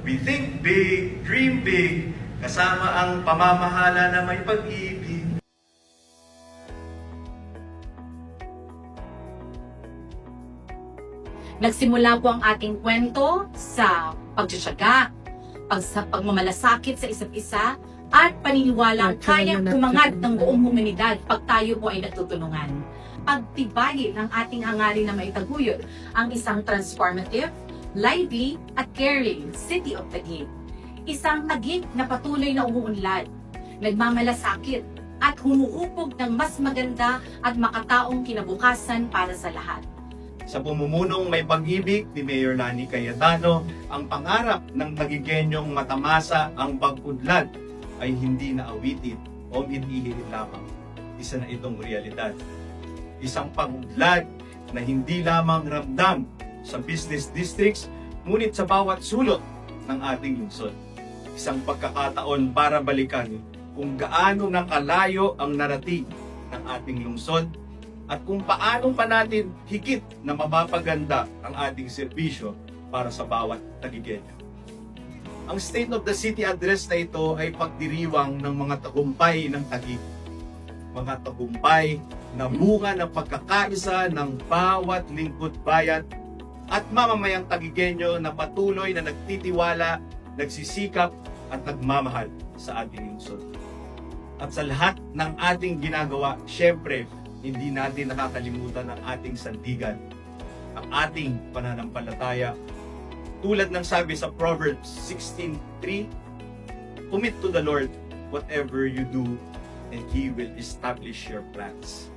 We think big, dream big, kasama ang pamamahala na may pag-ibig. Nagsimula po ang ating kwento sa pagtsatsaga, sa pagmamalasakit sa isa't isa, at paniniwalang kayang umangat ng buong humanidad pag tayo po ay natutulungan. Pagtibayin ng ating hangarin na maitaguyod ang isang transformative, lively at caring City of Taguig. Isang Taguig na patuloy na umuunlad, nagmamalasakit at humuhubog ng mas maganda at makataong kinabukasan para sa lahat. Sa pumumunong may pag-ibig ni Mayor Lani Cayetano, ang pangarap ng Taguigenyong matamasa ang pag-udlad ay hindi na awitin o mithihiin lamang. Isa na itong realidad. Isang pag-udlad na hindi lamang ramdam sa business districts, ngunit sa bawat sulok ng ating lungsod. Isang pagkakataon para balikan kung gaano nakalayo ang narating ng ating lungsod at kung paano pa natin higit na mapapaganda ang ating serbisyo para sa bawat Taguigenyo. Ang State of the City Address na ito ay pagdiriwang ng mga tagumpay ng Taguig. Mga tagumpay na bunga ng pagkakaisa ng bawat lingkod bayan at mamamayang Taguigenyo na patuloy na nagtitiwala, nagsisikap at nagmamahal sa ating lungsod. At sa lahat ng ating ginagawa, syempre, hindi natin nakakalimutan ang ating sandigan, ang ating pananampalataya. Tulad ng sabi sa Proverbs 16:3, commit to the Lord whatever you do, and He will establish your plans.